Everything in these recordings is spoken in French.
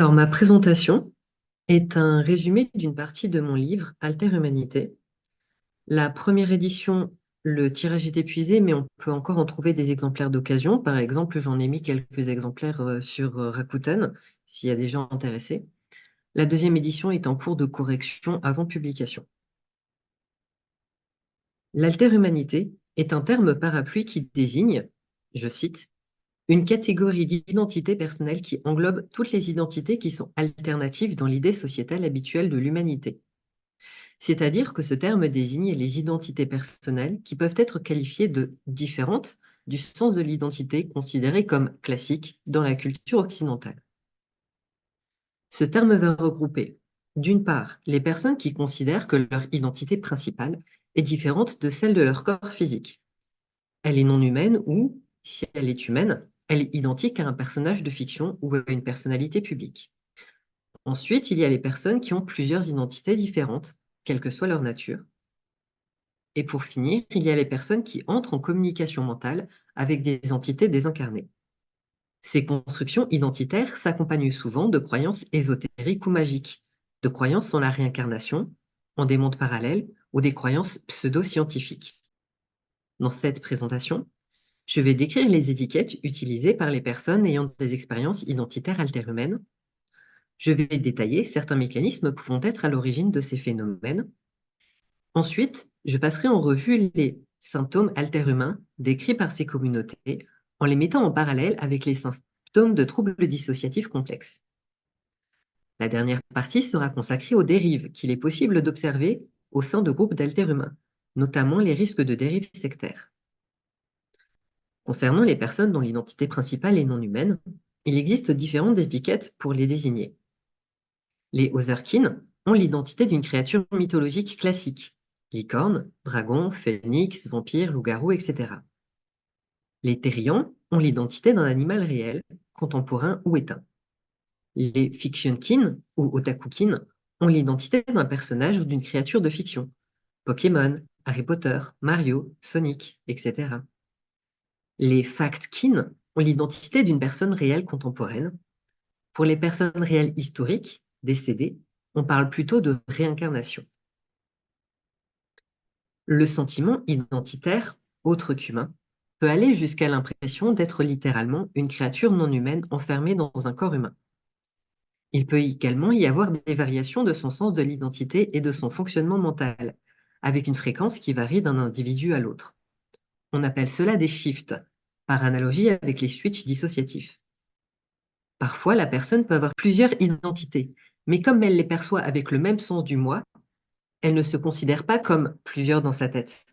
Alors, ma présentation est un résumé d'une partie de mon livre Alter Humanité. La première édition, le tirage est épuisé, mais on peut encore en trouver des exemplaires d'occasion. Par exemple, j'en ai mis quelques exemplaires sur Rakuten, s'il y a des gens intéressés. La deuxième édition est en cours de correction avant publication. L'alter humanité est un terme parapluie qui désigne, je cite, une catégorie d'identité personnelle qui englobe toutes les identités qui sont alternatives dans l'idée sociétale habituelle de l'humanité. C'est-à-dire que ce terme désigne les identités personnelles qui peuvent être qualifiées de différentes du sens de l'identité considérée comme classique dans la culture occidentale. Ce terme va regrouper, d'une part, les personnes qui considèrent que leur identité principale est différente de celle de leur corps physique. Elle est non humaine ou, si elle est humaine, elle est identique à un personnage de fiction ou à une personnalité publique. Ensuite, il y a les personnes qui ont plusieurs identités différentes, quelle que soit leur nature. Et pour finir, il y a les personnes qui entrent en communication mentale avec des entités désincarnées. Ces constructions identitaires s'accompagnent souvent de croyances ésotériques ou magiques, de croyances en la réincarnation, en des mondes parallèles ou des croyances pseudo-scientifiques. Dans cette présentation, je vais décrire les étiquettes utilisées par les personnes ayant des expériences identitaires alterhumaines. Je vais détailler certains mécanismes pouvant être à l'origine de ces phénomènes. Ensuite, je passerai en revue les symptômes alterhumains décrits par ces communautés en les mettant en parallèle avec les symptômes de troubles dissociatifs complexes. La dernière partie sera consacrée aux dérives qu'il est possible d'observer au sein de groupes d'alterhumains, notamment les risques de dérives sectaires. Concernant les personnes dont l'identité principale est non humaine, il existe différentes étiquettes pour les désigner. Les Otherkin ont l'identité d'une créature mythologique classique, licorne, dragon, phénix, vampire, loup-garou, etc. Les Therians ont l'identité d'un animal réel, contemporain ou éteint. Les Fictionkin ou Otakukin ont l'identité d'un personnage ou d'une créature de fiction, Pokémon, Harry Potter, Mario, Sonic, etc. Les Factkin ont l'identité d'une personne réelle contemporaine. Pour les personnes réelles historiques, décédées, on parle plutôt de réincarnation. Le sentiment identitaire, autre qu'humain, peut aller jusqu'à l'impression d'être littéralement une créature non humaine enfermée dans un corps humain. Il peut également y avoir des variations de son sens de l'identité et de son fonctionnement mental, avec une fréquence qui varie d'un individu à l'autre. On appelle cela des shifts, par analogie avec les switches dissociatifs. Parfois, la personne peut avoir plusieurs identités, mais comme elle les perçoit avec le même sens du moi, elle ne se considère pas comme plusieurs dans sa tête.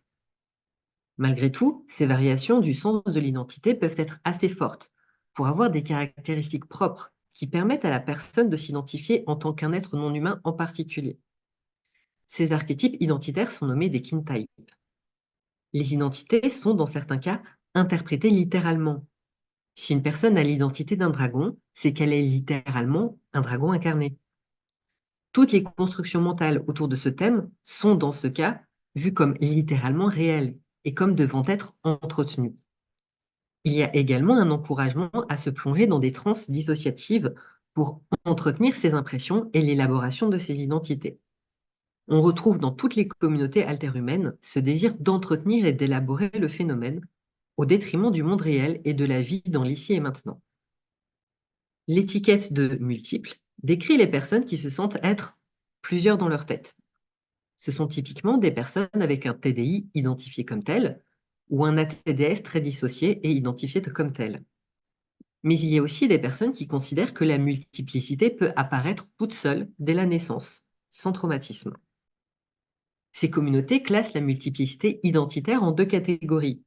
Malgré tout, ces variations du sens de l'identité peuvent être assez fortes pour avoir des caractéristiques propres qui permettent à la personne de s'identifier en tant qu'un être non humain en particulier. Ces archétypes identitaires sont nommés des kintypes. Les identités sont, dans certains cas, interprétées littéralement. Si une personne a l'identité d'un dragon, c'est qu'elle est littéralement un dragon incarné. Toutes les constructions mentales autour de ce thème sont, dans ce cas, vues comme littéralement réelles et comme devant être entretenues. Il y a également un encouragement à se plonger dans des transes dissociatives pour entretenir ces impressions et l'élaboration de ces identités. On retrouve dans toutes les communautés alterhumaines ce désir d'entretenir et d'élaborer le phénomène au détriment du monde réel et de la vie dans l'ici et maintenant. L'étiquette de multiple décrit les personnes qui se sentent être plusieurs dans leur tête. Ce sont typiquement des personnes avec un TDI identifié comme tel ou un ATDS très dissocié et identifié comme tel. Mais il y a aussi des personnes qui considèrent que la multiplicité peut apparaître toute seule dès la naissance, sans traumatisme. Ces communautés classent la multiplicité identitaire en deux catégories.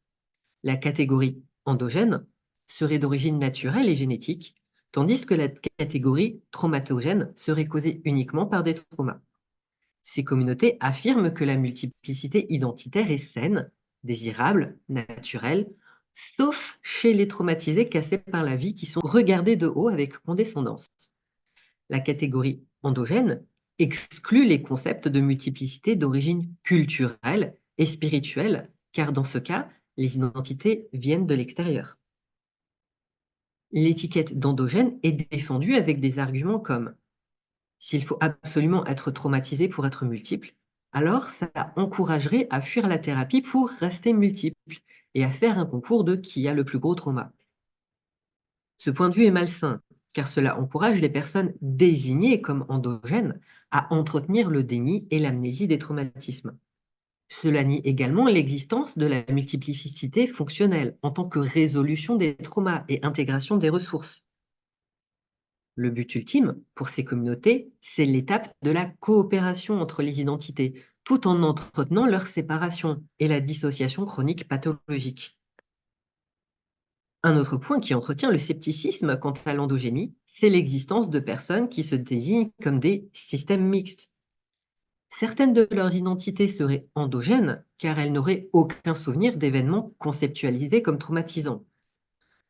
La catégorie endogène serait d'origine naturelle et génétique, tandis que la catégorie traumatogène serait causée uniquement par des traumas. Ces communautés affirment que la multiplicité identitaire est saine, désirable, naturelle, sauf chez les traumatisés cassés par la vie qui sont regardés de haut avec condescendance. La catégorie endogène exclut les concepts de multiplicité d'origine culturelle et spirituelle, car dans ce cas, les identités viennent de l'extérieur. L'étiquette d'endogène est défendue avec des arguments comme s'il faut absolument être traumatisé pour être multiple, alors ça encouragerait à fuir la thérapie pour rester multiple et à faire un concours de qui a le plus gros trauma. Ce point de vue est malsain, car cela encourage les personnes désignées comme endogènes à entretenir le déni et l'amnésie des traumatismes. Cela nie également l'existence de la multiplicité fonctionnelle en tant que résolution des traumas et intégration des ressources. Le but ultime, pour ces communautés, c'est l'étape de la coopération entre les identités, tout en entretenant leur séparation et la dissociation chronique pathologique. Un autre point qui entretient le scepticisme quant à l'endogénie, c'est l'existence de personnes qui se désignent comme des systèmes mixtes. Certaines de leurs identités seraient endogènes car elles n'auraient aucun souvenir d'événements conceptualisés comme traumatisants,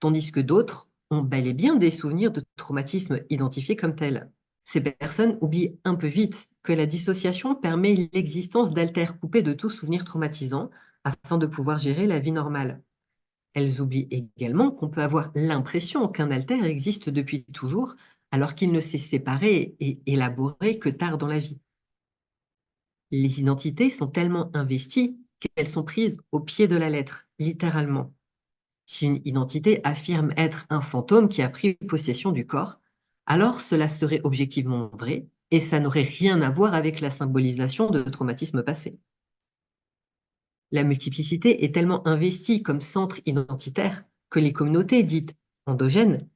tandis que d'autres ont bel et bien des souvenirs de traumatisme identifiés comme tels. Ces personnes oublient un peu vite que la dissociation permet l'existence d'alters coupés de tout souvenir traumatisant afin de pouvoir gérer la vie normale. Elles oublient également qu'on peut avoir l'impression qu'un alter existe depuis toujours alors qu'il ne s'est séparé et élaboré que tard dans la vie. Les identités sont tellement investies qu'elles sont prises au pied de la lettre, littéralement. Si une identité affirme être un fantôme qui a pris possession du corps, alors cela serait objectivement vrai et ça n'aurait rien à voir avec la symbolisation de traumatismes passés. La multiplicité est tellement investie comme centre identitaire que les communautés dites endogènes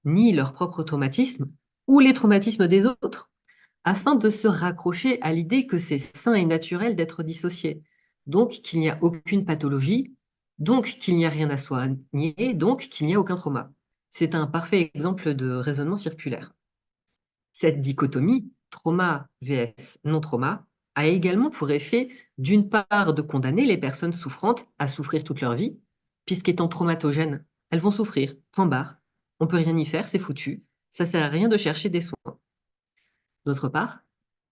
nient leur propre traumatisme ou les traumatismes des autres, afin de se raccrocher à l'idée que c'est sain et naturel d'être dissocié, donc qu'il n'y a aucune pathologie, donc qu'il n'y a rien à soigner, donc qu'il n'y a aucun trauma. C'est un parfait exemple de raisonnement circulaire. Cette dichotomie, trauma vs non-trauma, a également pour effet, d'une part, de condamner les personnes souffrantes à souffrir toute leur vie, puisqu'étant traumatogènes, elles vont souffrir, point barre. On peut rien y faire, c'est foutu. Ça sert à rien de chercher des soins. D'autre part,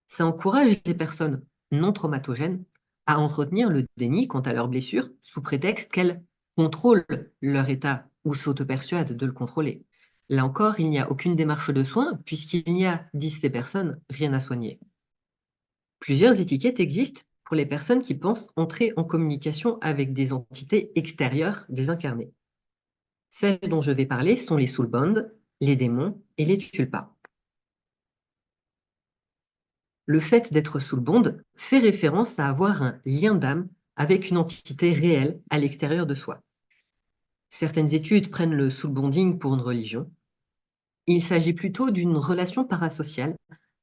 ça encourage les personnes non traumatogènes à entretenir le déni quant à leurs blessures sous prétexte qu'elles contrôlent leur état ou s'auto-persuadent de le contrôler. Là encore, il n'y a aucune démarche de soin puisqu'il n'y a, disent ces personnes, rien à soigner. Plusieurs étiquettes existent pour les personnes qui pensent entrer en communication avec des entités extérieures des incarnés. Celles dont je vais parler sont les soulbonds, les démons et les tulpas. Le fait d'être sous le bond fait référence à avoir un lien d'âme avec une entité réelle à l'extérieur de soi. Certaines études prennent le soul bonding pour une religion. Il s'agit plutôt d'une relation parasociale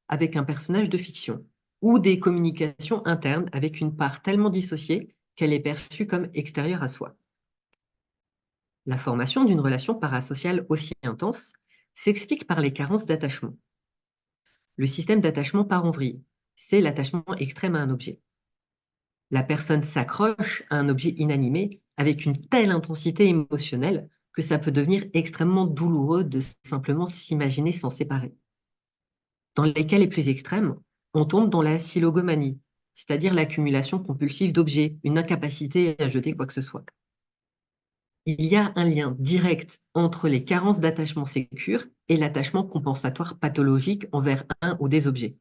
avec un personnage de fiction ou des communications internes avec une part tellement dissociée qu'elle est perçue comme extérieure à soi. La formation d'une relation parasociale aussi intense s'explique par les carences d'attachement. Le système d'attachement part en vrille. C'est l'attachement extrême à un objet. La personne s'accroche à un objet inanimé avec une telle intensité émotionnelle que ça peut devenir extrêmement douloureux de simplement s'imaginer s'en séparer. Dans les cas les plus extrêmes, on tombe dans la silogomanie, c'est-à-dire l'accumulation compulsive d'objets, une incapacité à jeter quoi que ce soit. Il y a un lien direct entre les carences d'attachement sécure et l'attachement compensatoire pathologique envers un ou des objets.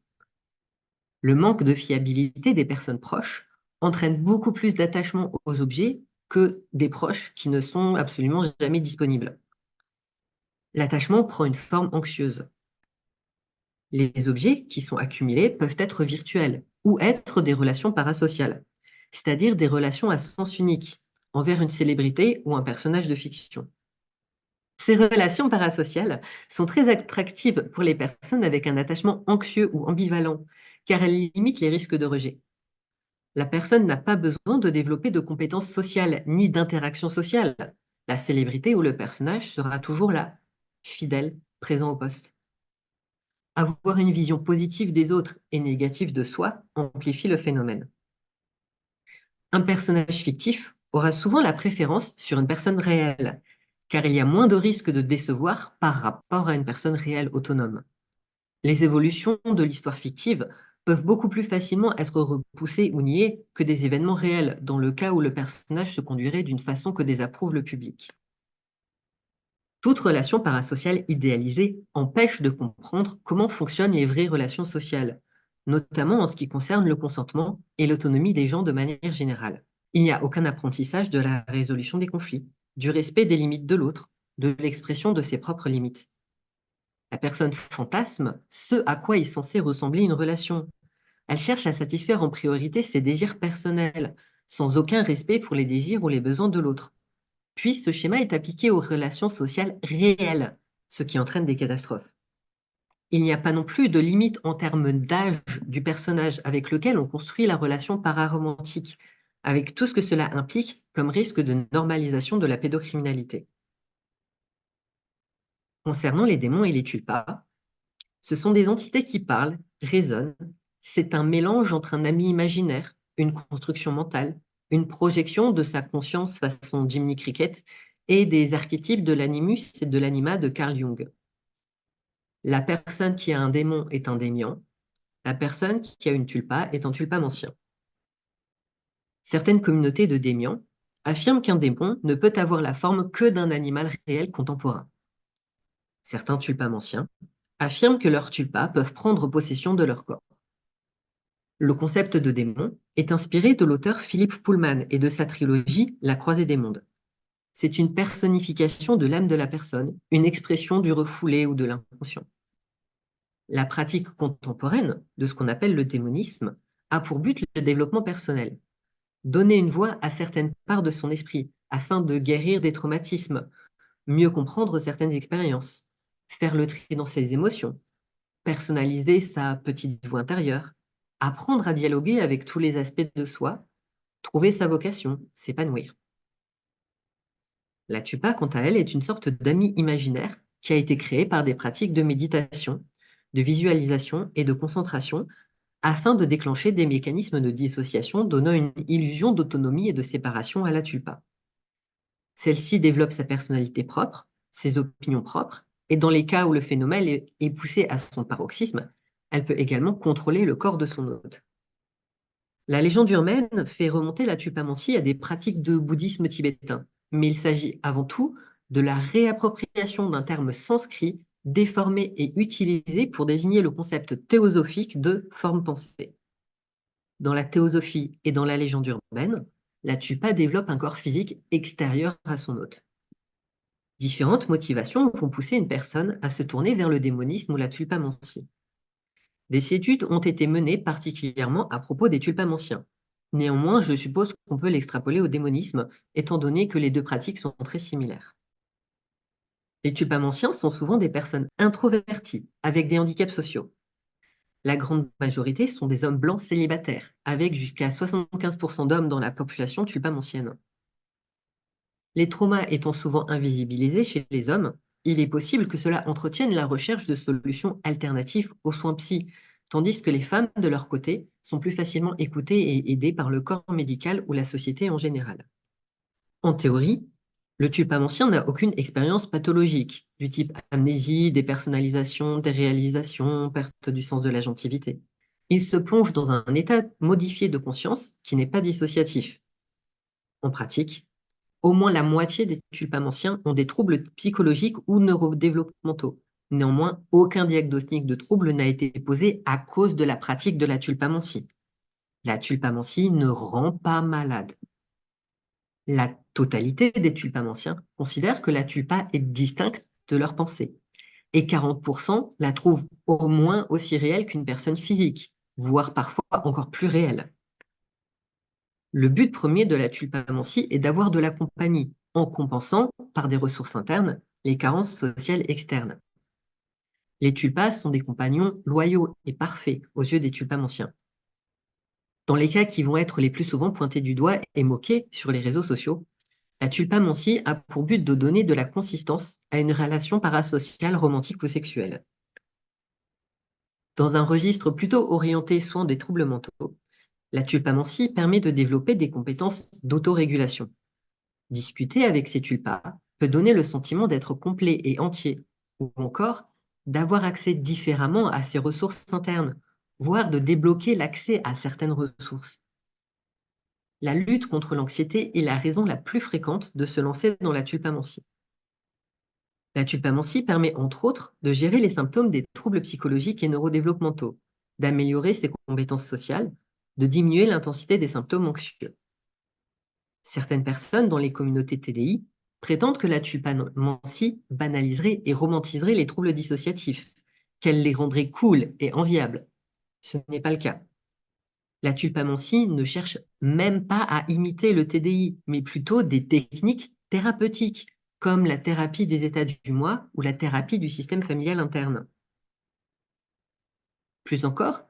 Le manque de fiabilité des personnes proches entraîne beaucoup plus d'attachement aux objets que des proches qui ne sont absolument jamais disponibles. L'attachement prend une forme anxieuse. Les objets qui sont accumulés peuvent être virtuels ou être des relations parasociales, c'est-à-dire des relations à sens unique envers une célébrité ou un personnage de fiction. Ces relations parasociales sont très attractives pour les personnes avec un attachement anxieux ou ambivalent, car elles limitent les risques de rejet. La personne n'a pas besoin de développer de compétences sociales ni d'interaction sociale. La célébrité ou le personnage sera toujours là, fidèle, présent au poste. Avoir une vision positive des autres et négative de soi amplifie le phénomène. Un personnage fictif aura souvent la préférence sur une personne réelle, car il y a moins de risques de décevoir par rapport à une personne réelle autonome. Les évolutions de l'histoire fictive peuvent beaucoup plus facilement être repoussées ou niées que des événements réels, dans le cas où le personnage se conduirait d'une façon que désapprouve le public. Toute relation parasociale idéalisée empêche de comprendre comment fonctionnent les vraies relations sociales, notamment en ce qui concerne le consentement et l'autonomie des gens de manière générale. Il n'y a aucun apprentissage de la résolution des conflits, du respect des limites de l'autre, de l'expression de ses propres limites. La personne fantasme ce à quoi est censée ressembler une relation. Elle cherche à satisfaire en priorité ses désirs personnels, sans aucun respect pour les désirs ou les besoins de l'autre. Puis ce schéma est appliqué aux relations sociales réelles, ce qui entraîne des catastrophes. Il n'y a pas non plus de limite en termes d'âge du personnage avec lequel on construit la relation pararomantique, avec tout ce que cela implique comme risque de normalisation de la pédocriminalité. Concernant les démons et les tulpas, ce sont des entités qui parlent, raisonnent. C'est un mélange entre un ami imaginaire, une construction mentale, une projection de sa conscience façon Jiminy Cricket et des archétypes de l'animus et de l'anima de Carl Jung. La personne qui a un démon est un démian, la personne qui a une tulpa est un tulpamancien. Certaines communautés de démians affirment qu'un démon ne peut avoir la forme que d'un animal réel contemporain. Certains tulpamanciens affirment que leurs tulpas peuvent prendre possession de leur corps. Le concept de démon est inspiré de l'auteur Philippe Pullman et de sa trilogie La Croisée des mondes. C'est une personnification de l'âme de la personne, une expression du refoulé ou de l'inconscient. La pratique contemporaine de ce qu'on appelle le démonisme a pour but le développement personnel, donner une voix à certaines parts de son esprit afin de guérir des traumatismes, mieux comprendre certaines expériences, faire le tri dans ses émotions, personnaliser sa petite voix intérieure, apprendre à dialoguer avec tous les aspects de soi, trouver sa vocation, s'épanouir. La tupa, quant à elle, est une sorte d'ami imaginaire qui a été créé par des pratiques de méditation, de visualisation et de concentration afin de déclencher des mécanismes de dissociation donnant une illusion d'autonomie et de séparation à la tulpa. Celle-ci développe sa personnalité propre, ses opinions propres, et dans les cas où le phénomène est poussé à son paroxysme, elle peut également contrôler le corps de son hôte. La légende urbaine fait remonter la tulpamancie à des pratiques de bouddhisme tibétain, mais il s'agit avant tout de la réappropriation d'un terme sanskrit déformé et utilisé pour désigner le concept théosophique de forme pensée. Dans la théosophie et dans la légende urbaine, la tulpa développe un corps physique extérieur à son hôte. Différentes motivations vont pousser une personne à se tourner vers le démonisme ou la tulpamancie. Des études ont été menées particulièrement à propos des tulpamanciens. Néanmoins, je suppose qu'on peut l'extrapoler au démonisme, étant donné que les deux pratiques sont très similaires. Les tulpamanciens sont souvent des personnes introverties, avec des handicaps sociaux. La grande majorité sont des hommes blancs célibataires, avec jusqu'à 75% d'hommes dans la population tulpamancienne. Les traumas étant souvent invisibilisés chez les hommes, il est possible que cela entretienne la recherche de solutions alternatives aux soins psy, tandis que les femmes, de leur côté, sont plus facilement écoutées et aidées par le corps médical ou la société en général. En théorie, le tulpamancien n'a aucune expérience pathologique, du type amnésie, dépersonnalisation, déréalisation, perte du sens de la gentilité. Il se plonge dans un état modifié de conscience qui n'est pas dissociatif. En pratique, au moins la moitié des tulpamanciens ont des troubles psychologiques ou neurodéveloppementaux. Néanmoins, aucun diagnostic de trouble n'a été posé à cause de la pratique de la tulpamancie. La tulpamancie ne rend pas malade. La totalité des tulpamanciens considèrent que la tulpa est distincte de leur pensée. Et 40% la trouvent au moins aussi réelle qu'une personne physique, voire parfois encore plus réelle. Le but premier de la tulpamancie est d'avoir de la compagnie, en compensant, par des ressources internes, les carences sociales externes. Les tulpas sont des compagnons loyaux et parfaits aux yeux des tulpamanciens. Dans les cas qui vont être les plus souvent pointés du doigt et moqués sur les réseaux sociaux, la tulpamancie a pour but de donner de la consistance à une relation parasociale romantique ou sexuelle. Dans un registre plutôt orienté soins des troubles mentaux, la tulpamancie permet de développer des compétences d'autorégulation. Discuter avec ces tulpas peut donner le sentiment d'être complet et entier, ou encore d'avoir accès différemment à ses ressources internes, voire de débloquer l'accès à certaines ressources. La lutte contre l'anxiété est la raison la plus fréquente de se lancer dans la tulpamancie. La tulpamancie permet entre autres de gérer les symptômes des troubles psychologiques et neurodéveloppementaux, d'améliorer ses compétences sociales, de diminuer l'intensité des symptômes anxieux. Certaines personnes dans les communautés TDI prétendent que la tulpamancie banaliserait et romantiserait les troubles dissociatifs, qu'elle les rendrait cool et enviables. Ce n'est pas le cas. La tulpamancie ne cherche même pas à imiter le TDI, mais plutôt des techniques thérapeutiques, comme la thérapie des états du moi ou la thérapie du système familial interne. Plus encore,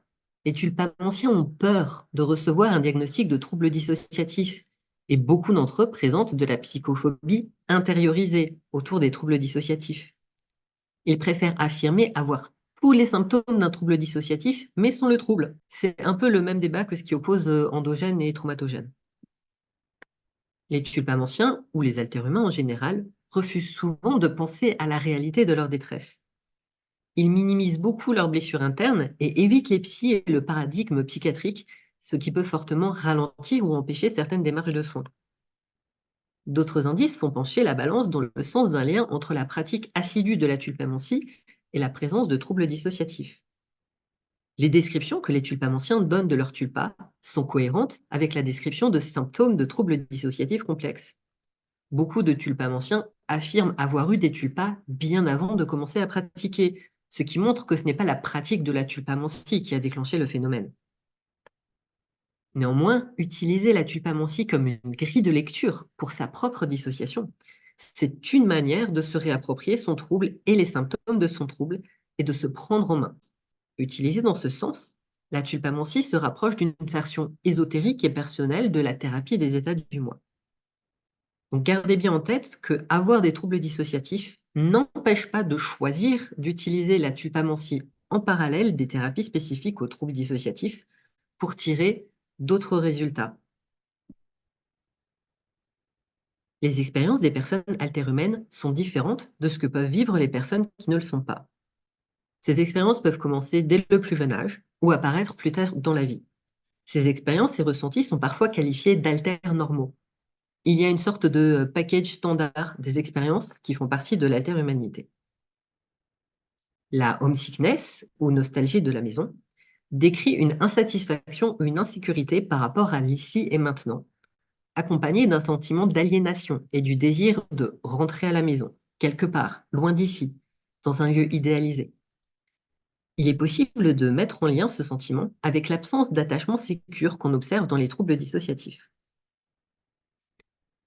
les tulpamanciens ont peur de recevoir un diagnostic de trouble dissociatif et beaucoup d'entre eux présentent de la psychophobie intériorisée autour des troubles dissociatifs. Ils préfèrent affirmer avoir tous les symptômes d'un trouble dissociatif, mais sans le trouble. C'est un peu le même débat que ce qui oppose endogène et traumatogène. Les tulpamanciens, ou les haltérohumains en général, refusent souvent de penser à la réalité de leur détresse. Ils minimisent beaucoup leurs blessures internes et évitent les psys et le paradigme psychiatrique, ce qui peut fortement ralentir ou empêcher certaines démarches de soins. D'autres indices font pencher la balance dans le sens d'un lien entre la pratique assidue de la tulpamancie et la présence de troubles dissociatifs. Les descriptions que les tulpamanciens donnent de leurs tulpas sont cohérentes avec la description de symptômes de troubles dissociatifs complexes. Beaucoup de tulpamanciens affirment avoir eu des tulpas bien avant de commencer à pratiquer, ce qui montre que ce n'est pas la pratique de la tulpamancie qui a déclenché le phénomène. Néanmoins, utiliser la tulpamancie comme une grille de lecture pour sa propre dissociation, c'est une manière de se réapproprier son trouble et les symptômes de son trouble et de se prendre en main. Utilisée dans ce sens, la tulpamancie se rapproche d'une version ésotérique et personnelle de la thérapie des états du moi. Donc gardez bien en tête que avoir des troubles dissociatifs n'empêche pas de choisir d'utiliser la tulpamancie en parallèle des thérapies spécifiques aux troubles dissociatifs pour tirer d'autres résultats. Les expériences des personnes haltérohumaines sont différentes de ce que peuvent vivre les personnes qui ne le sont pas. Ces expériences peuvent commencer dès le plus jeune âge ou apparaître plus tard dans la vie. Ces expériences et ressentis sont parfois qualifiés d'altères normaux. Il y a une sorte de package standard des expériences qui font partie de l'alterhumanité. La homesickness, ou nostalgie de la maison, décrit une insatisfaction ou une insécurité par rapport à l'ici et maintenant, accompagnée d'un sentiment d'aliénation et du désir de rentrer à la maison, quelque part, loin d'ici, dans un lieu idéalisé. Il est possible de mettre en lien ce sentiment avec l'absence d'attachement sécure qu'on observe dans les troubles dissociatifs.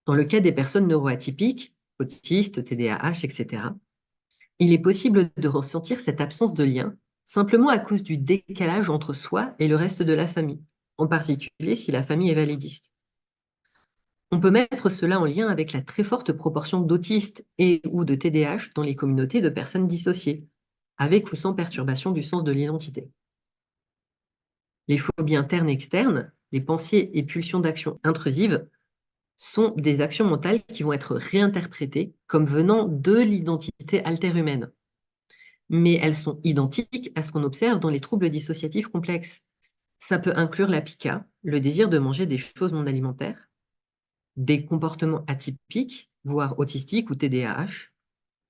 Dans le cas des personnes neuroatypiques, autistes, TDAH, etc., il est possible de ressentir cette absence de lien simplement à cause du décalage entre soi et le reste de la famille, en particulier si la famille est validiste. On peut mettre cela en lien avec la très forte proportion d'autistes et ou de TDAH dans les communautés de personnes dissociées, avec ou sans perturbation du sens de l'identité. Les phobies internes et externes, les pensées et pulsions d'action intrusives, sont des actions mentales qui vont être réinterprétées comme venant de l'identité altérhumaine. Mais elles sont identiques à ce qu'on observe dans les troubles dissociatifs complexes. Ça peut inclure la pica, le désir de manger des choses non alimentaires, des comportements atypiques, voire autistiques ou TDAH,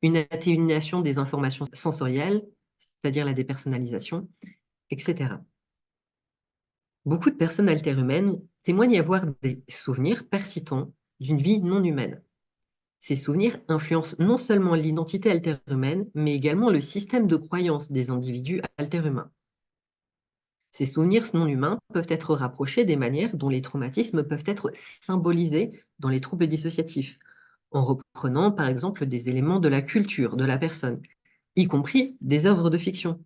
une atténuation des informations sensorielles, c'est-à-dire la dépersonnalisation, etc. Beaucoup de personnes haltérohumaines témoignent avoir des souvenirs persistants d'une vie non humaine. Ces souvenirs influencent non seulement l'identité haltérohumaine, mais également le système de croyance des individus haltérohumains. Ces souvenirs non humains peuvent être rapprochés des manières dont les traumatismes peuvent être symbolisés dans les troubles dissociatifs, en reprenant par exemple des éléments de la culture de la personne, y compris des œuvres de fiction,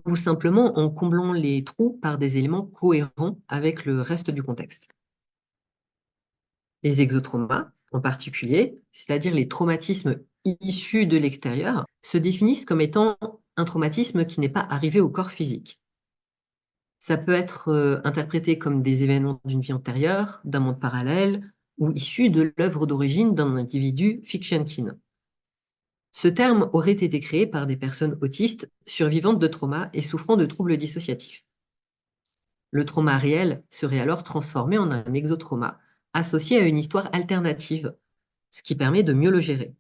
ou simplement en comblant les trous par des éléments cohérents avec le reste du contexte. Les exotraumas, en particulier, c'est-à-dire les traumatismes issus de l'extérieur, se définissent comme étant un traumatisme qui n'est pas arrivé au corps physique. Ça peut être interprété comme des événements d'une vie antérieure, d'un monde parallèle, ou issus de l'œuvre d'origine d'un individu fictionkin. Ce terme aurait été créé par des personnes autistes survivantes de traumas et souffrant de troubles dissociatifs. Le trauma réel serait alors transformé en un exotrauma, associé à une histoire alternative, ce qui permet de mieux le gérer.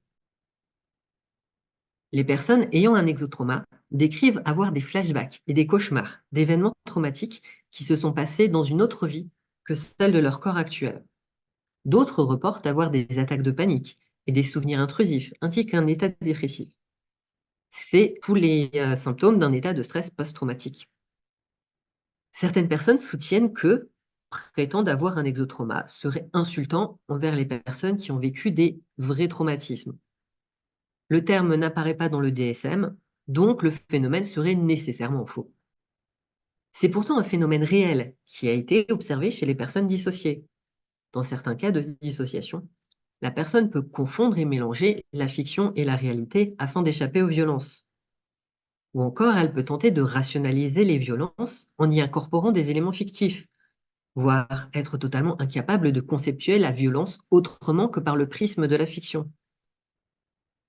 Les personnes ayant un exotrauma décrivent avoir des flashbacks et des cauchemars d'événements traumatiques qui se sont passés dans une autre vie que celle de leur corps actuel. D'autres reportent avoir des attaques de panique et des souvenirs intrusifs, ainsi qu'un état dépressif. C'est tous les symptômes d'un état de stress post-traumatique. Certaines personnes soutiennent que prétendre avoir un exotrauma serait insultant envers les personnes qui ont vécu des vrais traumatismes. Le terme n'apparaît pas dans le DSM, donc le phénomène serait nécessairement faux. C'est pourtant un phénomène réel qui a été observé chez les personnes dissociées. Dans certains cas de dissociation, la personne peut confondre et mélanger la fiction et la réalité afin d'échapper aux violences. Ou encore, elle peut tenter de rationaliser les violences en y incorporant des éléments fictifs, voire être totalement incapable de conceptuer la violence autrement que par le prisme de la fiction.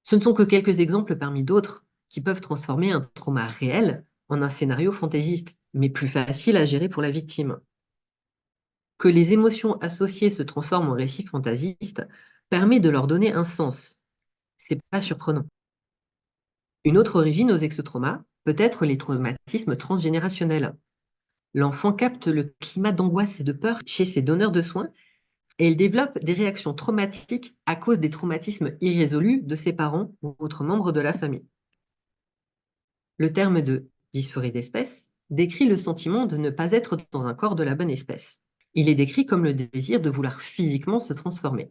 Ce ne sont que quelques exemples parmi d'autres qui peuvent transformer un trauma réel en un scénario fantaisiste, mais plus facile à gérer pour la victime. Que les émotions associées se transforment en récits fantaisistes permet de leur donner un sens. C'est pas surprenant. Une autre origine aux exotraumas peut être les traumatismes transgénérationnels. L'enfant capte le climat d'angoisse et de peur chez ses donneurs de soins et il développe des réactions traumatiques à cause des traumatismes irrésolus de ses parents ou autres membres de la famille. Le terme de dysphorie d'espèce décrit le sentiment de ne pas être dans un corps de la bonne espèce. Il est décrit comme le désir de vouloir physiquement se transformer.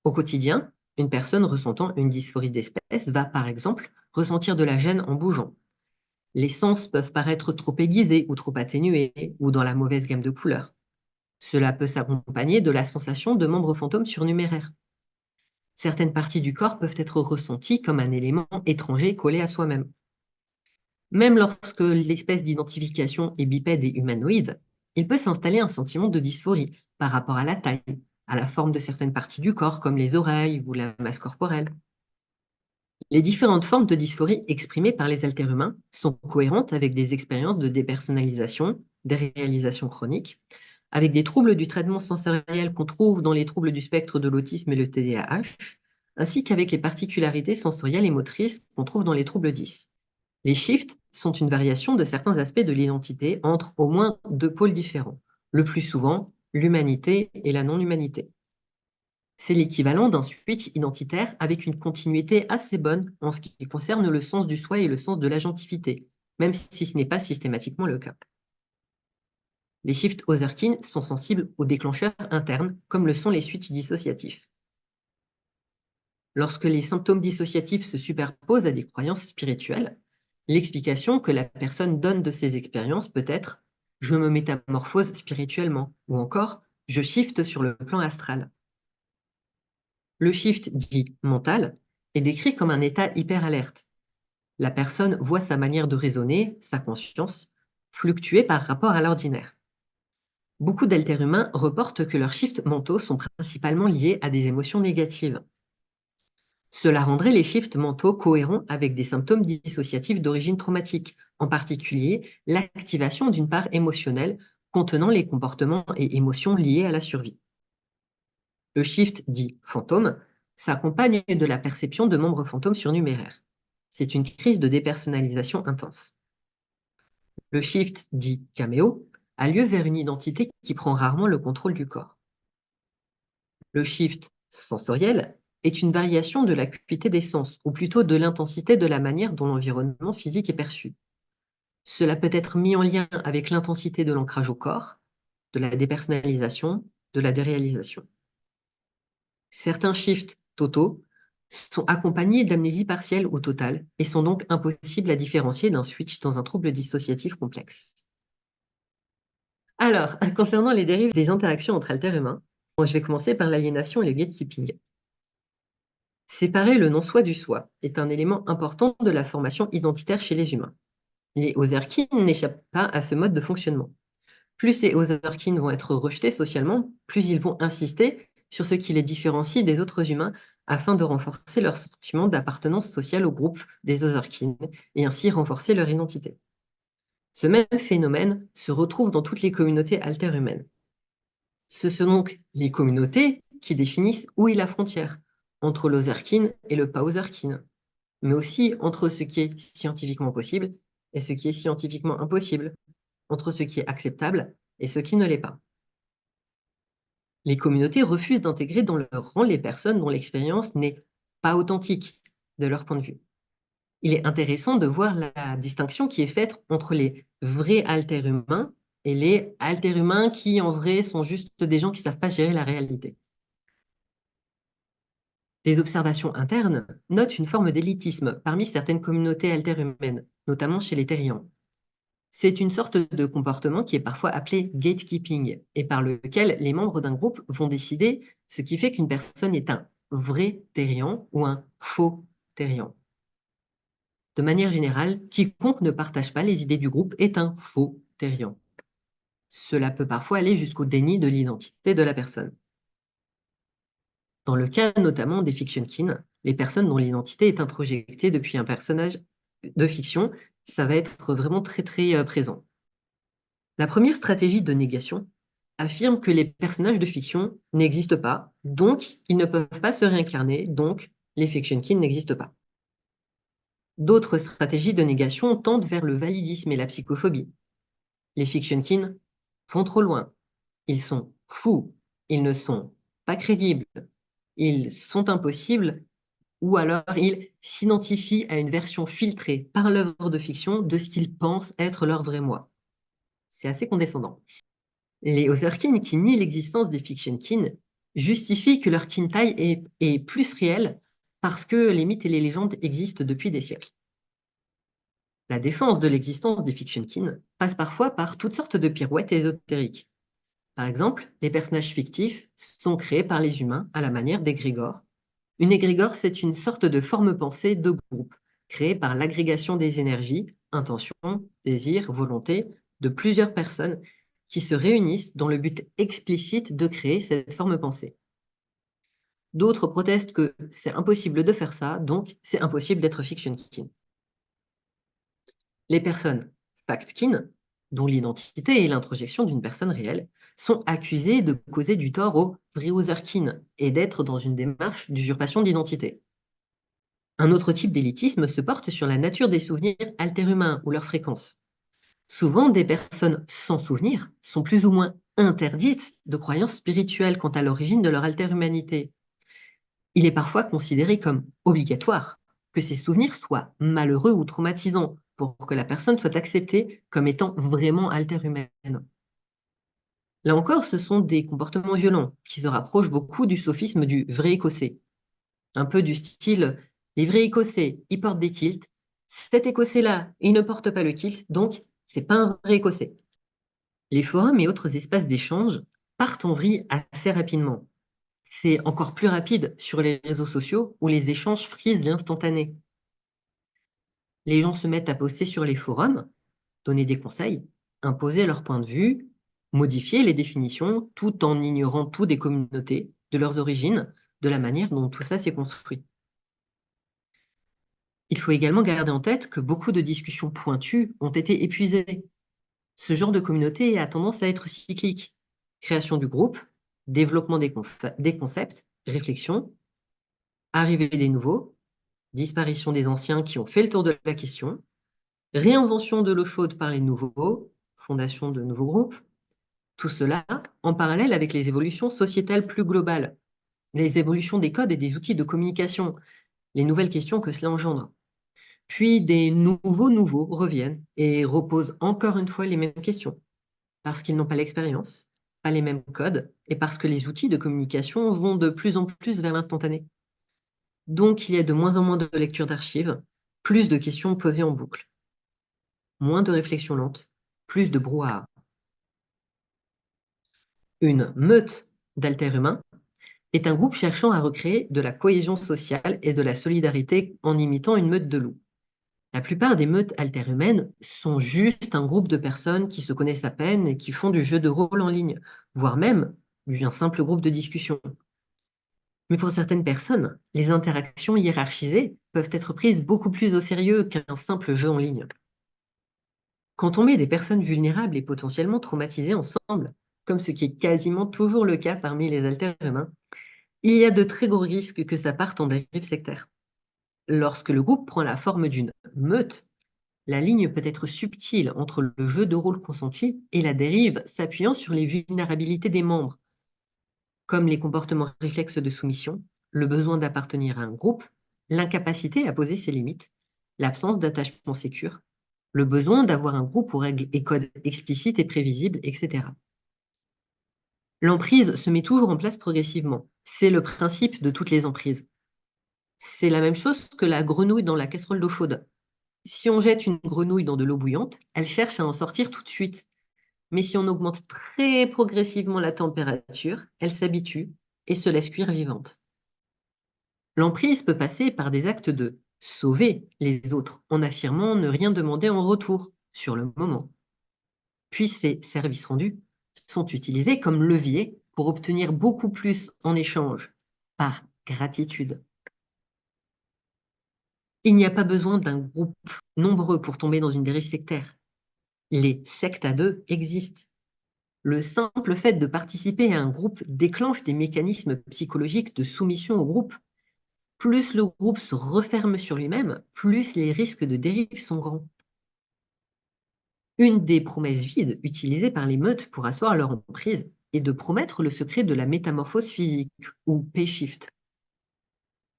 Au quotidien, une personne ressentant une dysphorie d'espèce va par exemple ressentir de la gêne en bougeant. Les sens peuvent paraître trop aiguisés ou trop atténués ou dans la mauvaise gamme de couleurs. Cela peut s'accompagner de la sensation de membres fantômes surnuméraires. Certaines parties du corps peuvent être ressenties comme un élément étranger collé à soi-même. Même lorsque l'espèce d'identification est bipède et humanoïde, il peut s'installer un sentiment de dysphorie par rapport à la taille, à la forme de certaines parties du corps comme les oreilles ou la masse corporelle. Les différentes formes de dysphorie exprimées par les haltères-humains sont cohérentes avec des expériences de dépersonnalisation, des réalisations chroniques, avec des troubles du traitement sensoriel qu'on trouve dans les troubles du spectre de l'autisme et le TDAH, ainsi qu'avec les particularités sensorielles et motrices qu'on trouve dans les troubles 10. Les shifts sont une variation de certains aspects de l'identité entre au moins deux pôles différents, le plus souvent l'humanité et la non-humanité. C'est l'équivalent d'un switch identitaire avec une continuité assez bonne en ce qui concerne le sens du soi et le sens de l'agentivité, même si ce n'est pas systématiquement le cas. Les shifts Otherkin sont sensibles aux déclencheurs internes, comme le sont les switches dissociatifs. Lorsque les symptômes dissociatifs se superposent à des croyances spirituelles, l'explication que la personne donne de ces expériences peut être «je me métamorphose spirituellement» ou encore «je shift sur le plan astral». Le shift dit mental est décrit comme un état hyper-alerte. La personne voit sa manière de raisonner, sa conscience, fluctuer par rapport à l'ordinaire. Beaucoup d'haltères-humains reportent que leurs shifts mentaux sont principalement liés à des émotions négatives. Cela rendrait les shifts mentaux cohérents avec des symptômes dissociatifs d'origine traumatique, en particulier l'activation d'une part émotionnelle contenant les comportements et émotions liés à la survie. Le shift dit fantôme s'accompagne de la perception de membres fantômes surnuméraires. C'est une crise de dépersonnalisation intense. Le shift dit caméo a lieu vers une identité qui prend rarement le contrôle du corps. Le shift sensoriel est une variation de l'acuité des sens, ou plutôt de l'intensité de la manière dont l'environnement physique est perçu. Cela peut être mis en lien avec l'intensité de l'ancrage au corps, de la dépersonnalisation, de la déréalisation. Certains shifts totaux sont accompagnés d'amnésie partielle ou totale et sont donc impossibles à différencier d'un switch dans un trouble dissociatif complexe. Alors, concernant les dérives des interactions entre alters humains, je vais commencer par l'aliénation et le gatekeeping. Séparer le non-soi du soi est un élément important de la formation identitaire chez les humains. Les Otherkin n'échappent pas à ce mode de fonctionnement. Plus ces Otherkin vont être rejetés socialement, plus ils vont insister sur ce qui les différencie des autres humains afin de renforcer leur sentiment d'appartenance sociale au groupe des Otherkin et ainsi renforcer leur identité. Ce même phénomène se retrouve dans toutes les communautés alterhumaines. Ce sont donc les communautés qui définissent où est la frontière entre l'Otherkin et le pas-Otherkin. mais aussi entre ce qui est scientifiquement possible et ce qui est scientifiquement impossible, entre ce qui est acceptable et ce qui ne l'est pas. Les communautés refusent d'intégrer dans leur rang les personnes dont l'expérience n'est pas authentique de leur point de vue. Il est intéressant de voir la distinction qui est faite entre les vrais haltères-humains et les haltères-humains qui, en vrai, sont juste des gens qui ne savent pas gérer la réalité. Les observations internes notent une forme d'élitisme parmi certaines communautés haltères-humaines, notamment chez les terriens. C'est une sorte de comportement qui est parfois appelé gatekeeping et par lequel les membres d'un groupe vont décider ce qui fait qu'une personne est un vrai terrien ou un faux terrien. De manière générale, quiconque ne partage pas les idées du groupe est un faux terrien. Cela peut parfois aller jusqu'au déni de l'identité de la personne. Dans le cas notamment des fictionkins, les personnes dont l'identité est introjectée depuis un personnage de fiction, ça va être vraiment très présent. La première stratégie de négation affirme que les personnages de fiction n'existent pas, donc ils ne peuvent pas se réincarner, donc les fictionkins n'existent pas. D'autres stratégies de négation tendent vers le validisme et la psychophobie. Les fictionkins vont trop loin. Ils sont fous, ils ne sont pas crédibles, ils sont impossibles, ou alors ils s'identifient à une version filtrée par l'œuvre de fiction de ce qu'ils pensent être leur vrai moi. C'est assez condescendant. Les Otherkin qui nient l'existence des fictionkin justifient que leur kintai est plus réel parce que les mythes et les légendes existent depuis des siècles. La défense de l'existence des fictionkin passe parfois par toutes sortes de pirouettes ésotériques. Par exemple, les personnages fictifs sont créés par les humains à la manière d'égrégores. Une égrégore, c'est une sorte de forme pensée de groupe, créée par l'agrégation des énergies, intentions, désirs, volontés de plusieurs personnes qui se réunissent dans le but explicite de créer cette forme pensée. D'autres protestent que c'est impossible de faire ça, donc c'est impossible d'être fictionkin. Les personnes factkin, dont l'identité est l'introjection d'une personne réelle, sont accusées de causer du tort aux vraiuserkin et d'être dans une démarche d'usurpation d'identité. Un autre type d'élitisme se porte sur la nature des souvenirs haltères-humains ou leur fréquence. Souvent, des personnes sans souvenir sont plus ou moins interdites de croyances spirituelles quant à l'origine de leur alter-humanité. Il est parfois considéré comme obligatoire que ces souvenirs soient malheureux ou traumatisants pour que la personne soit acceptée comme étant vraiment alter-humaine. Là encore, ce sont des comportements violents qui se rapprochent beaucoup du sophisme du vrai écossais. Un peu du style, les vrais écossais, ils portent des kilts. Cet écossais-là, il ne porte pas le kilt, donc c'est pas un vrai écossais. Les forums et autres espaces d'échange partent en vrille assez rapidement. C'est encore plus rapide sur les réseaux sociaux où les échanges frisent l'instantané. Les gens se mettent à poster sur les forums, donner des conseils, imposer leur point de vue, modifier les définitions tout en ignorant tout des communautés, de leurs origines, de la manière dont tout ça s'est construit. Il faut également garder en tête que beaucoup de discussions pointues ont été épuisées. Ce genre de communauté a tendance à être cyclique. Création du groupe, développement des concepts, réflexion, arrivée des nouveaux, disparition des anciens qui ont fait le tour de la question, réinvention de l'eau chaude par les nouveaux, fondation de nouveaux groupes, tout cela en parallèle avec les évolutions sociétales plus globales, les évolutions des codes et des outils de communication, les nouvelles questions que cela engendre. Puis des nouveaux reviennent et reposent encore une fois les mêmes questions, parce qu'ils n'ont pas l'expérience, pas les mêmes codes, et parce que les outils de communication vont de plus en plus vers l'instantané. Donc il y a de moins en moins de lecture d'archives, plus de questions posées en boucle, moins de réflexion lente, plus de brouhaha. Une meute d'alter-humains est un groupe cherchant à recréer de la cohésion sociale et de la solidarité en imitant une meute de loups. La plupart des meutes haltères-humaines sont juste un groupe de personnes qui se connaissent à peine et qui font du jeu de rôle en ligne, voire même un simple groupe de discussion. Mais pour certaines personnes, les interactions hiérarchisées peuvent être prises beaucoup plus au sérieux qu'un simple jeu en ligne. Quand on met des personnes vulnérables et potentiellement traumatisées ensemble, comme ce qui est quasiment toujours le cas parmi les haltères-humains, il y a de très gros risques que ça parte en dérive sectaire. Lorsque le groupe prend la forme d'une meute, la ligne peut être subtile entre le jeu de rôle consenti et la dérive s'appuyant sur les vulnérabilités des membres, comme les comportements réflexes de soumission, le besoin d'appartenir à un groupe, l'incapacité à poser ses limites, l'absence d'attachement sécure, le besoin d'avoir un groupe aux règles et codes explicites et prévisibles, etc. L'emprise se met toujours en place progressivement. C'est le principe de toutes les emprises. C'est la même chose que la grenouille dans la casserole d'eau chaude. Si on jette une grenouille dans de l'eau bouillante, elle cherche à en sortir tout de suite. Mais si on augmente très progressivement la température, elle s'habitue et se laisse cuire vivante. L'emprise peut passer par des actes de sauver les autres en affirmant ne rien demander en retour sur le moment. Puis ces services rendus sont utilisés comme levier pour obtenir beaucoup plus en échange, par gratitude. Il n'y a pas besoin d'un groupe nombreux pour tomber dans une dérive sectaire. Les sectes à deux existent. Le simple fait de participer à un groupe déclenche des mécanismes psychologiques de soumission au groupe. Plus le groupe se referme sur lui-même, plus les risques de dérive sont grands. Une des promesses vides utilisées par les meutes pour asseoir leur emprise est de promettre le secret de la métamorphose physique, ou P-shift.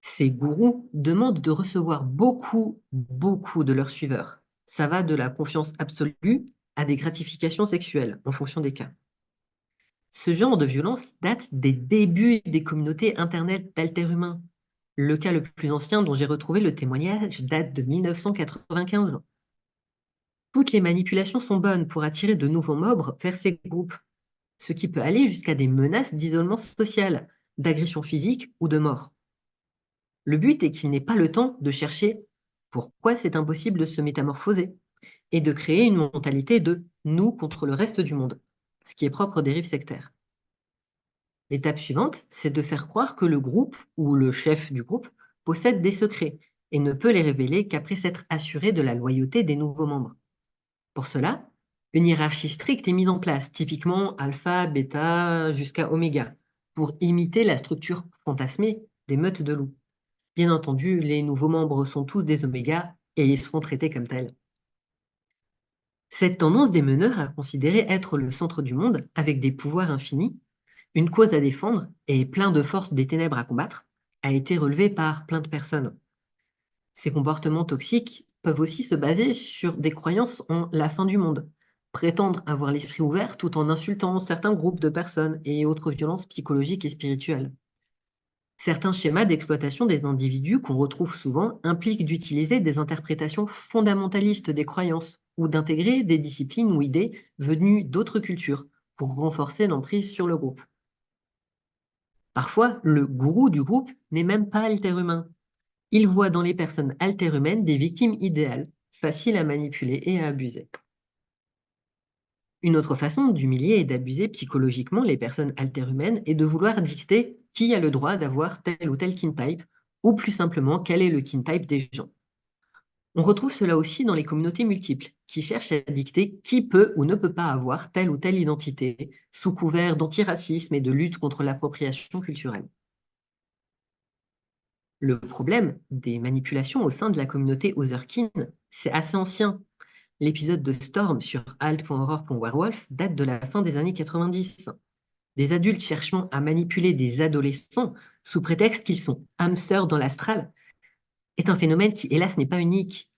Ces gourous demandent de recevoir beaucoup, beaucoup de leurs suiveurs. Ça va de la confiance absolue à des gratifications sexuelles, en fonction des cas. Ce genre de violence date des débuts des communautés Internet d'alter-humains. Le cas le plus ancien dont j'ai retrouvé le témoignage date de 1995. Toutes les manipulations sont bonnes pour attirer de nouveaux membres vers ces groupes, ce qui peut aller jusqu'à des menaces d'isolement social, d'agression physique ou de mort. Le but est qu'il n'ait pas le temps de chercher pourquoi c'est impossible de se métamorphoser et de créer une mentalité de nous contre le reste du monde, ce qui est propre aux dérives sectaires. L'étape suivante, c'est de faire croire que le groupe ou le chef du groupe possède des secrets et ne peut les révéler qu'après s'être assuré de la loyauté des nouveaux membres. Pour cela, une hiérarchie stricte est mise en place, typiquement alpha, bêta, jusqu'à oméga, pour imiter la structure fantasmée des meutes de loups. Bien entendu, les nouveaux membres sont tous des omégas et ils seront traités comme tels. Cette tendance des meneurs à considérer être le centre du monde, avec des pouvoirs infinis, une cause à défendre et plein de forces des ténèbres à combattre, a été relevée par plein de personnes. Ces comportements toxiques peuvent aussi se baser sur des croyances en la fin du monde, prétendre avoir l'esprit ouvert tout en insultant certains groupes de personnes et autres violences psychologiques et spirituelles. Certains schémas d'exploitation des individus qu'on retrouve souvent impliquent d'utiliser des interprétations fondamentalistes des croyances ou d'intégrer des disciplines ou idées venues d'autres cultures pour renforcer l'emprise sur le groupe. Parfois, le gourou du groupe n'est même pas alter-humain. Il voit dans les personnes alter-humaines des victimes idéales, faciles à manipuler et à abuser. Une autre façon d'humilier et d'abuser psychologiquement les personnes alter-humaines est de vouloir dicter qui a le droit d'avoir tel ou tel kintype, ou plus simplement quel est le kintype des gens. On retrouve cela aussi dans les communautés multiples, qui cherchent à dicter qui peut ou ne peut pas avoir telle ou telle identité, sous couvert d'antiracisme et de lutte contre l'appropriation culturelle. Le problème des manipulations au sein de la communauté Otherkin, c'est assez ancien. L'épisode de Storm sur alt.horror.werewolf date de la fin des années 90. Des adultes cherchant à manipuler des adolescents sous prétexte qu'ils sont âmes sœurs dans l'astral est un phénomène qui, hélas, n'est pas unique.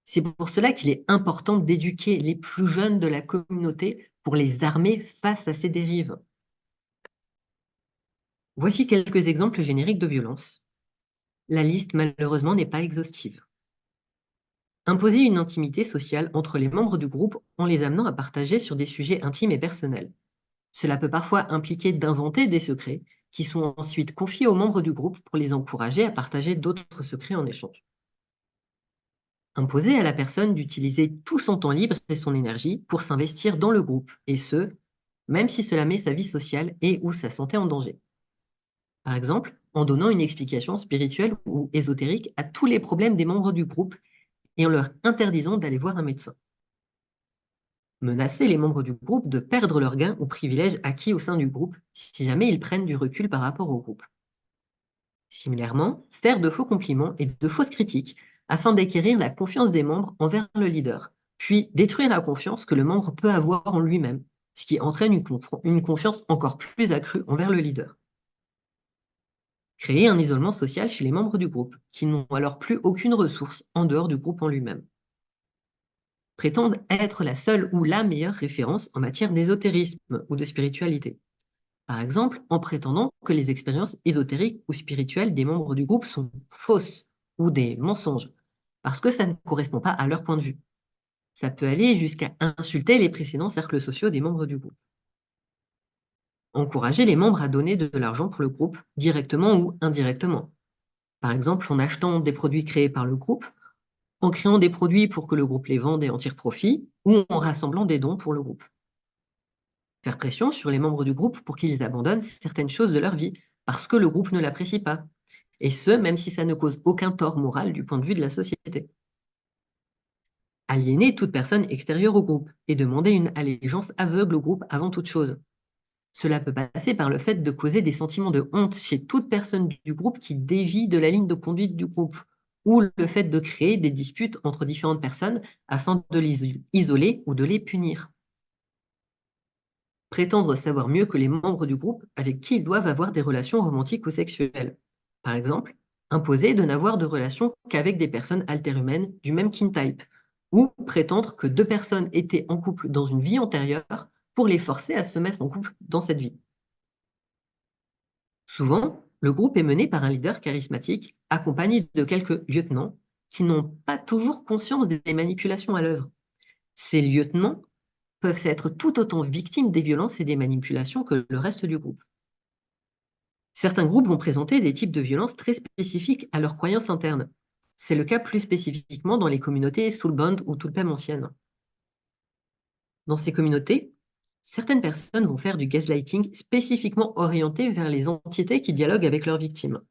C'est pour cela qu'il est important d'éduquer les plus jeunes de la communauté pour les armer face à ces dérives. Voici quelques exemples génériques de violence. La liste, malheureusement, n'est pas exhaustive. Imposer une intimité sociale entre les membres du groupe en les amenant à partager sur des sujets intimes et personnels. Cela peut parfois impliquer d'inventer des secrets qui sont ensuite confiés aux membres du groupe pour les encourager à partager d'autres secrets en échange. Imposer à la personne d'utiliser tout son temps libre et son énergie pour s'investir dans le groupe, et ce, même si cela met sa vie sociale et ou sa santé en danger. Par exemple, en donnant une explication spirituelle ou ésotérique à tous les problèmes des membres du groupe et en leur interdisant d'aller voir un médecin. Menacer les membres du groupe de perdre leurs gains ou privilèges acquis au sein du groupe si jamais ils prennent du recul par rapport au groupe. Similairement, faire de faux compliments et de fausses critiques afin d'acquérir la confiance des membres envers le leader, puis détruire la confiance que le membre peut avoir en lui-même, ce qui entraîne une confiance encore plus accrue envers le leader. Créer un isolement social chez les membres du groupe, qui n'ont alors plus aucune ressource en dehors du groupe en lui-même. Prétendent être la seule ou la meilleure référence en matière d'ésotérisme ou de spiritualité. Par exemple, en prétendant que les expériences ésotériques ou spirituelles des membres du groupe sont fausses ou des mensonges, parce que ça ne correspond pas à leur point de vue. Ça peut aller jusqu'à insulter les précédents cercles sociaux des membres du groupe. Encourager les membres à donner de l'argent pour le groupe, directement ou indirectement. Par exemple, en achetant des produits créés par le groupe, en créant des produits pour que le groupe les vende et en tire profit, ou en rassemblant des dons pour le groupe. Faire pression sur les membres du groupe pour qu'ils abandonnent certaines choses de leur vie, parce que le groupe ne l'apprécie pas. Et ce, même si ça ne cause aucun tort moral du point de vue de la société. Aliéner toute personne extérieure au groupe et demander une allégeance aveugle au groupe avant toute chose. Cela peut passer par le fait de causer des sentiments de honte chez toute personne du groupe qui dévie de la ligne de conduite du groupe, ou le fait de créer des disputes entre différentes personnes afin de les isoler ou de les punir. Prétendre savoir mieux que les membres du groupe avec qui ils doivent avoir des relations romantiques ou sexuelles. Par exemple, imposer de n'avoir de relations qu'avec des personnes alterhumaines du même kin type, ou prétendre que deux personnes étaient en couple dans une vie antérieure pour les forcer à se mettre en couple dans cette vie. Souvent, le groupe est mené par un leader charismatique, accompagné de quelques lieutenants qui n'ont pas toujours conscience des manipulations à l'œuvre. Ces lieutenants peuvent être tout autant victimes des violences et des manipulations que le reste du groupe. Certains groupes vont présenter des types de violences très spécifiques à leurs croyances internes. C'est le cas plus spécifiquement dans les communautés Soulband ou Tulpem anciennes. Dans ces communautés, certaines personnes vont faire du gaslighting spécifiquement orienté vers les entités qui dialoguent avec leurs victimes.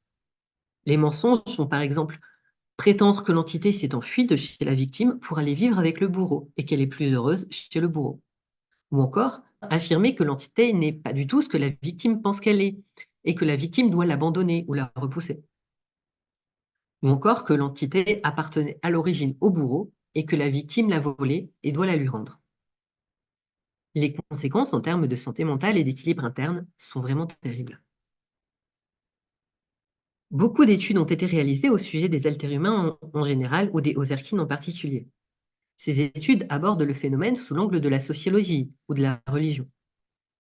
Les mensonges sont par exemple prétendre que l'entité s'est enfuie de chez la victime pour aller vivre avec le bourreau et qu'elle est plus heureuse chez le bourreau. Ou encore, affirmer que l'entité n'est pas du tout ce que la victime pense qu'elle est, et que la victime doit l'abandonner ou la repousser. Ou encore que l'entité appartenait à l'origine au bourreau et que la victime l'a volée et doit la lui rendre. Les conséquences en termes de santé mentale et d'équilibre interne sont vraiment terribles. Beaucoup d'études ont été réalisées au sujet des haltères-humains en général ou des Ozerkines en particulier. Ces études abordent le phénomène sous l'angle de la sociologie ou de la religion.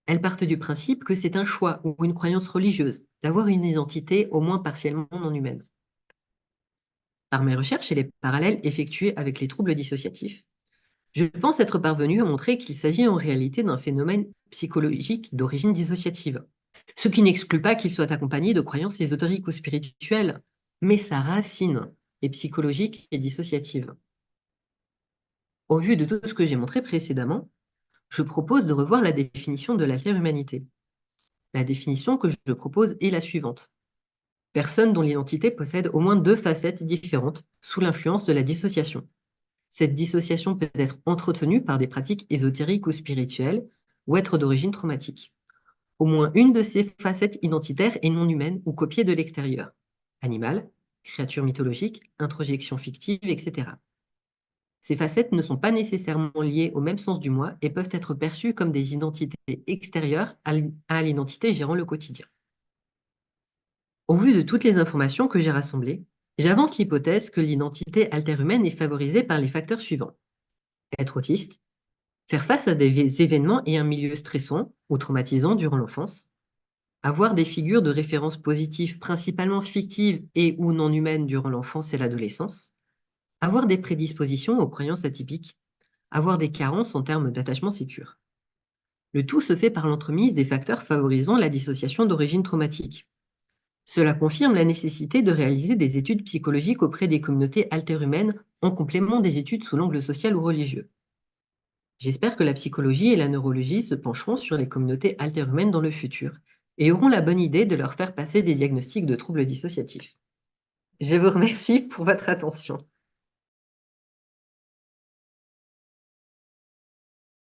Elles partent du principe que c'est un choix ou une croyance religieuse d'avoir une identité au moins partiellement non humaine. Par mes recherches et les parallèles effectués avec les troubles dissociatifs, je pense être parvenu à montrer qu'il s'agit en réalité d'un phénomène psychologique d'origine dissociative. Ce qui n'exclut pas qu'il soit accompagné de croyances ésotériques ou spirituelles, mais sa racine est psychologique et dissociative. Au vu de tout ce que j'ai montré précédemment, je propose de revoir la définition de l'alter-humanité. La définition que je propose est la suivante. Personne dont l'identité possède au moins deux facettes différentes sous l'influence de la dissociation. Cette dissociation peut être entretenue par des pratiques ésotériques ou spirituelles ou être d'origine traumatique. Au moins une de ces facettes identitaires est non humaine ou copiée de l'extérieur. Animal, créature mythologique, introjection fictive, etc. Ces facettes ne sont pas nécessairement liées au même sens du moi et peuvent être perçues comme des identités extérieures à l'identité gérant le quotidien. Au vu de toutes les informations que j'ai rassemblées, j'avance l'hypothèse que l'identité alterhumaine est favorisée par les facteurs suivants. Être autiste, faire face à des événements et un milieu stressant ou traumatisant durant l'enfance, avoir des figures de référence positives principalement fictives et ou non humaines durant l'enfance et l'adolescence, avoir des prédispositions aux croyances atypiques, avoir des carences en termes d'attachement sécure. Le tout se fait par l'entremise des facteurs favorisant la dissociation d'origine traumatique. Cela confirme la nécessité de réaliser des études psychologiques auprès des communautés alterhumaines en complément des études sous l'angle social ou religieux. J'espère que la psychologie et la neurologie se pencheront sur les communautés alterhumaines dans le futur et auront la bonne idée de leur faire passer des diagnostics de troubles dissociatifs. Je vous remercie pour votre attention.